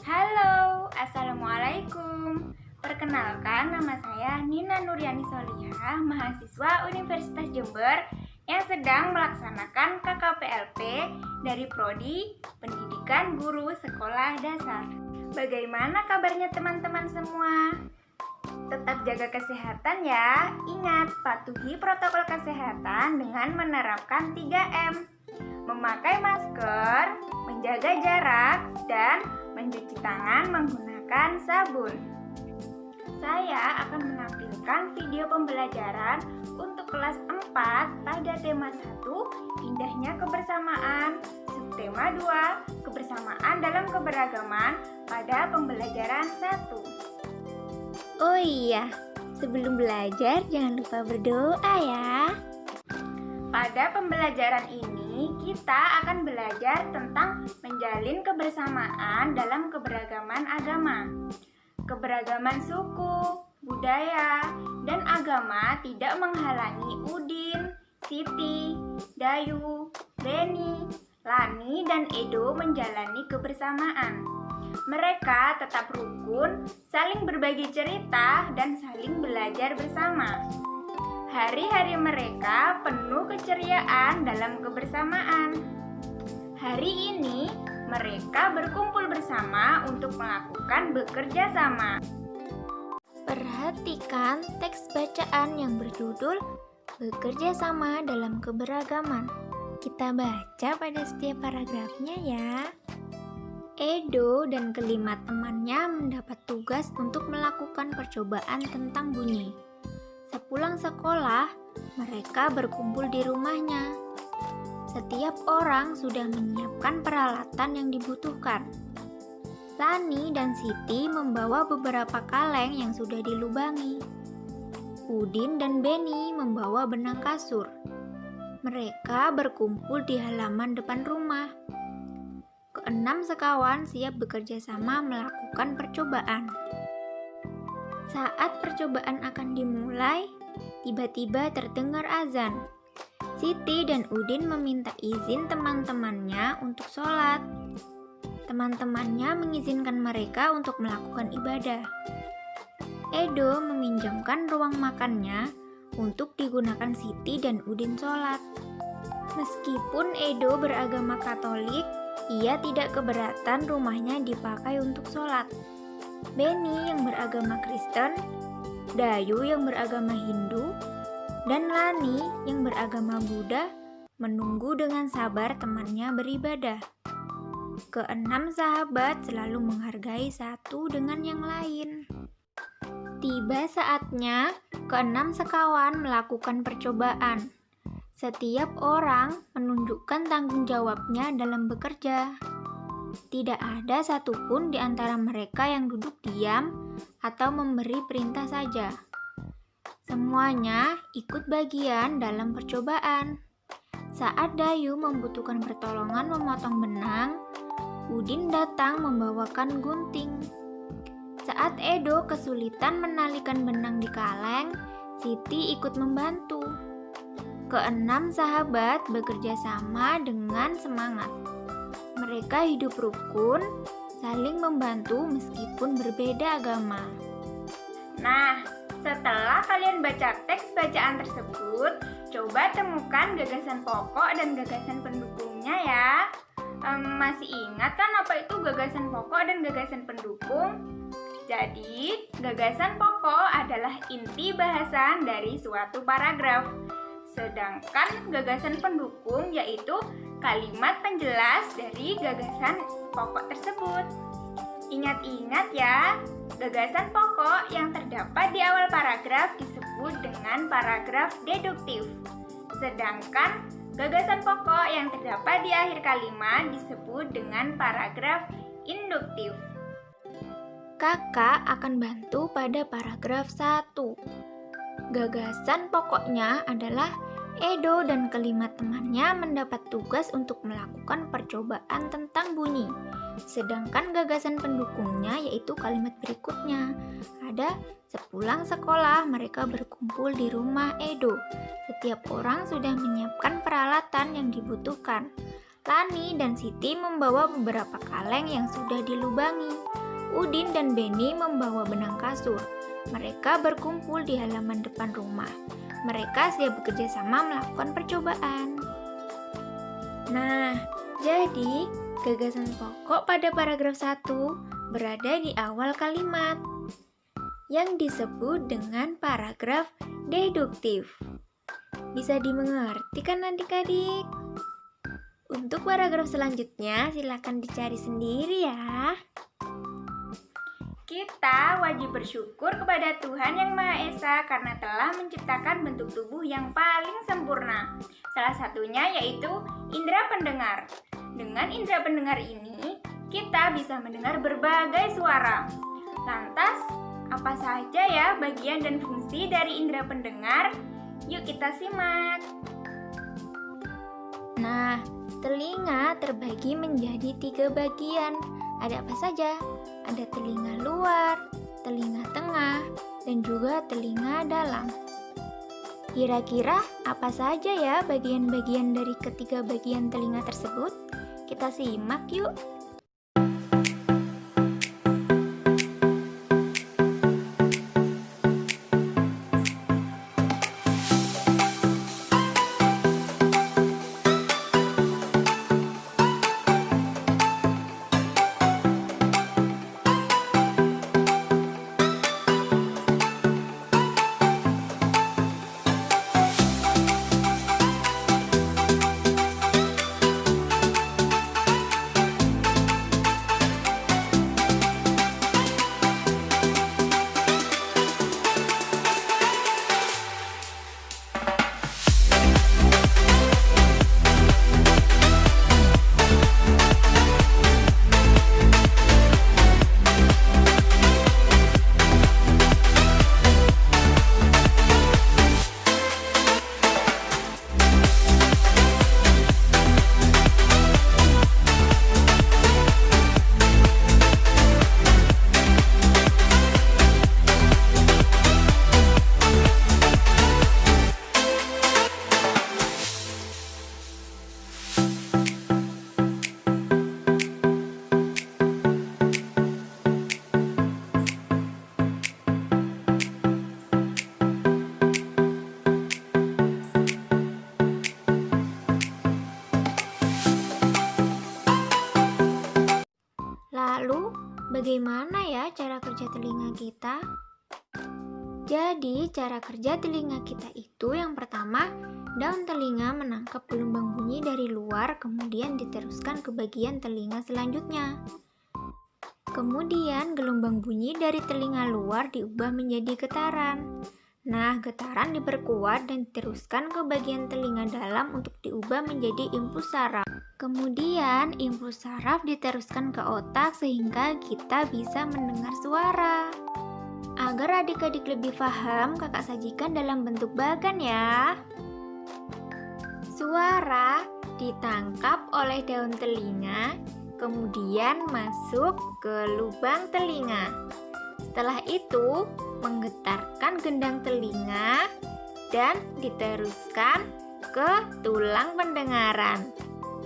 Halo, Assalamualaikum. Perkenalkan, nama saya Nina Nuryani Solihah, mahasiswa Universitas Jember yang sedang melaksanakan KKPLP dari Prodi Pendidikan Guru Sekolah Dasar. Bagaimana kabarnya teman-teman semua? Tetap jaga kesehatan ya. Ingat, patuhi protokol kesehatan dengan menerapkan 3M. Memakai masker, menjaga jarak, dan mencuci tangan menggunakan sabun. Saya akan menampilkan video pembelajaran untuk kelas 4 pada tema 1, Indahnya Kebersamaan, subtema 2, Kebersamaan dalam Keberagaman pada pembelajaran 1. Oh iya, sebelum belajar jangan lupa berdoa ya. Pada pembelajaran ini, kita akan belajar tentang menjalin kebersamaan dalam keberagaman agama. Keberagaman suku, budaya, dan agama tidak menghalangi Udin, Siti, Dayu, Beni, Lani, dan Edo menjalani kebersamaan. Mereka tetap rukun, saling berbagi cerita, dan saling belajar bersama. Hari-hari mereka penuh keceriaan dalam kebersamaan. Hari ini mereka berkumpul bersama untuk melakukan bekerja sama. Perhatikan teks bacaan yang berjudul Bekerja Sama dalam Keberagaman. Kita baca pada setiap paragrafnya ya. Edo dan kelima temannya mendapat tugas untuk melakukan percobaan tentang bunyi. Sepulang sekolah, mereka berkumpul di rumahnya. Setiap orang sudah menyiapkan peralatan yang dibutuhkan. Lani dan Siti membawa beberapa kaleng yang sudah dilubangi. Udin dan Beni membawa benang kasur. Mereka berkumpul di halaman depan rumah. Keenam sekawan siap bekerja sama melakukan percobaan. Saat percobaan akan dimulai, tiba-tiba terdengar azan. Siti dan Udin meminta izin teman-temannya untuk sholat. Teman-temannya mengizinkan mereka untuk melakukan ibadah. Edo meminjamkan ruang makannya untuk digunakan Siti dan Udin sholat. Meskipun Edo beragama Katolik, ia tidak keberatan rumahnya dipakai untuk sholat. Beni yang beragama Kristen, Dayu yang beragama Hindu, dan Lani yang beragama Buddha menunggu dengan sabar temannya beribadah. Keenam sahabat selalu menghargai satu dengan yang lain. Tiba saatnya keenam sekawan melakukan percobaan. Setiap orang menunjukkan tanggung jawabnya dalam bekerja. Tidak ada satupun di antara mereka yang duduk diam atau memberi perintah saja. Semuanya ikut bagian dalam percobaan. Saat Dayu membutuhkan pertolongan memotong benang, Udin datang membawakan gunting. Saat Edo kesulitan menalikan benang di kaleng, Siti ikut membantu. Keenam sahabat bekerja sama dengan semangat. Mereka hidup rukun, saling membantu meskipun berbeda agama. Nah, setelah kalian baca teks bacaan tersebut, coba temukan gagasan pokok dan gagasan pendukungnya ya. Masih ingat kan apa itu gagasan pokok dan gagasan pendukung? Jadi, gagasan pokok adalah inti bahasan dari suatu paragraf. Sedangkan gagasan pendukung yaitu kalimat penjelas dari gagasan pokok tersebut. Ingat-ingat ya, gagasan pokok yang terdapat di awal paragraf disebut dengan paragraf deduktif. Sedangkan gagasan pokok yang terdapat di akhir kalimat disebut dengan paragraf induktif. Kakak akan bantu pada paragraf 1. Gagasan pokoknya adalah Edo dan kelima temannya mendapat tugas untuk melakukan percobaan tentang bunyi. Sedangkan gagasan pendukungnya yaitu kalimat berikutnya. Ada, sepulang sekolah mereka berkumpul di rumah Edo. Setiap orang sudah menyiapkan peralatan yang dibutuhkan. Lani dan Siti membawa beberapa kaleng yang sudah dilubangi. Udin dan Beni membawa benang kasur. Mereka berkumpul di halaman depan rumah. Mereka siap bekerja sama melakukan percobaan. Nah, jadi gagasan pokok pada paragraf 1 berada di awal kalimat yang disebut dengan paragraf deduktif. Bisa dimengerti kan adik-adik? Untuk paragraf selanjutnya silakan dicari sendiri ya. Kita wajib bersyukur kepada Tuhan Yang Maha Esa karena telah menciptakan bentuk tubuh yang paling sempurna. Salah satunya yaitu indera pendengar. Dengan indera pendengar ini, kita bisa mendengar berbagai suara. Lantas, apa saja ya bagian dan fungsi dari indera pendengar? Yuk kita simak. Nah, telinga terbagi menjadi 3 bagian. Ada apa saja? Ada telinga luar, telinga tengah, dan juga telinga dalam. Kira-kira apa saja ya bagian-bagian dari ketiga bagian telinga tersebut? Kita simak yuk. Lalu, bagaimana ya cara kerja telinga kita? Jadi, cara kerja telinga kita itu yang pertama, daun telinga menangkap gelombang bunyi dari luar, kemudian diteruskan ke bagian telinga selanjutnya. Kemudian, gelombang bunyi dari telinga luar diubah menjadi getaran. Nah, getaran diperkuat dan diteruskan ke bagian telinga dalam untuk diubah menjadi impuls saraf. Kemudian, impuls saraf diteruskan ke otak sehingga kita bisa mendengar suara. Agar adik-adik lebih paham, kakak sajikan dalam bentuk bagan ya. Suara ditangkap oleh daun telinga, kemudian masuk ke lubang telinga. Setelah itu, menggetarkan gendang telinga dan diteruskan ke tulang pendengaran.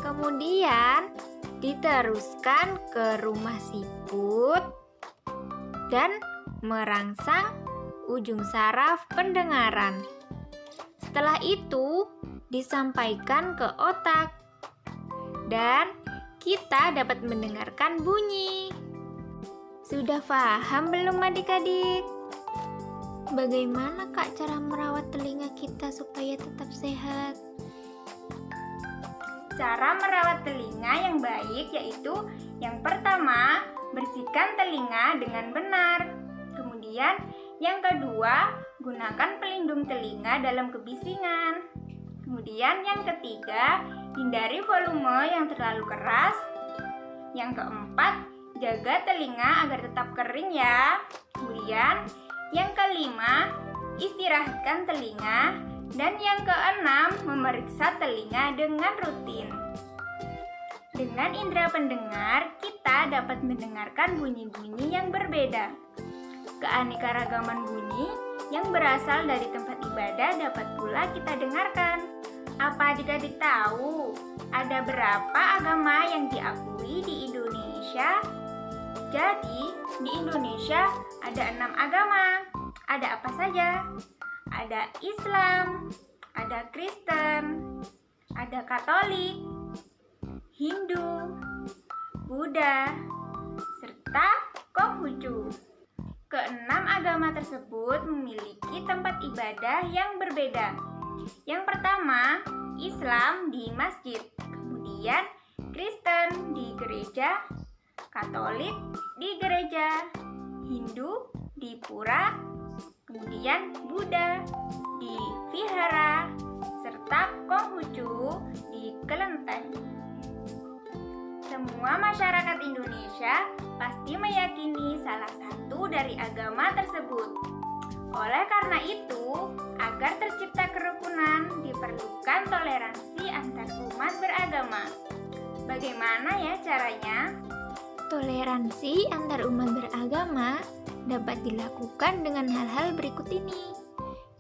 Kemudian diteruskan ke rumah siput dan merangsang ujung saraf pendengaran. Setelah itu disampaikan ke otak dan kita dapat mendengarkan bunyi. Sudah paham belum adik-adik? Bagaimana Kak cara merawat telinga kita supaya tetap sehat? Cara merawat telinga yang baik yaitu yang pertama, bersihkan telinga dengan benar. Kemudian yang kedua, gunakan pelindung telinga dalam kebisingan. Kemudian yang ketiga, hindari volume yang terlalu keras. Yang keempat, jaga telinga agar tetap kering ya. Kemudian yang kelima, istirahatkan telinga Dan yang keenam, memeriksa telinga dengan rutin. Dengan indera pendengar, kita dapat mendengarkan bunyi-bunyi yang berbeda. Keanekaragaman bunyi yang berasal dari tempat ibadah dapat pula kita dengarkan. Apa adik-adik tahu ada berapa agama yang diakui di Indonesia? Jadi, di Indonesia ada 6 agama. Ada apa saja? Ada Islam, ada Kristen, ada Katolik, Hindu, Buddha, serta Konghucu. Keenam agama tersebut memiliki tempat ibadah yang berbeda. Yang pertama, Islam di masjid, kemudian Kristen di gereja, Katolik di gereja, Hindu di pura, kemudian Buddha di vihara, serta Konghucu di kelenteng. Semua masyarakat Indonesia pasti meyakini salah satu dari agama tersebut. Oleh karena itu, agar tercipta kerukunan, diperlukan toleransi antar umat beragama. Bagaimana ya caranya? Toleransi antar umat beragama dapat dilakukan dengan hal-hal berikut ini.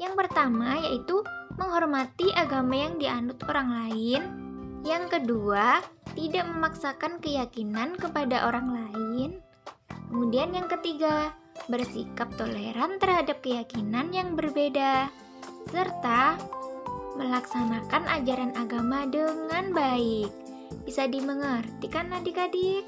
Yang pertama yaitu menghormati agama yang dianut orang lain. Yang kedua, tidak memaksakan keyakinan kepada orang lain. Kemudian yang ketiga, bersikap toleran terhadap keyakinan yang berbeda, serta melaksanakan ajaran agama dengan baik. Bisa dimengerti kan adik-adik?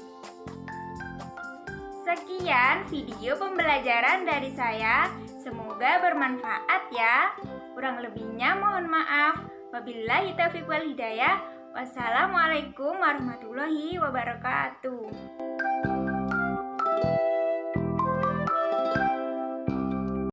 Sekian video pembelajaran dari saya. Semoga bermanfaat ya. Kurang lebihnya mohon maaf. Wabillahi taufiq wal hidayah. Wassalamualaikum warahmatullahi wabarakatuh.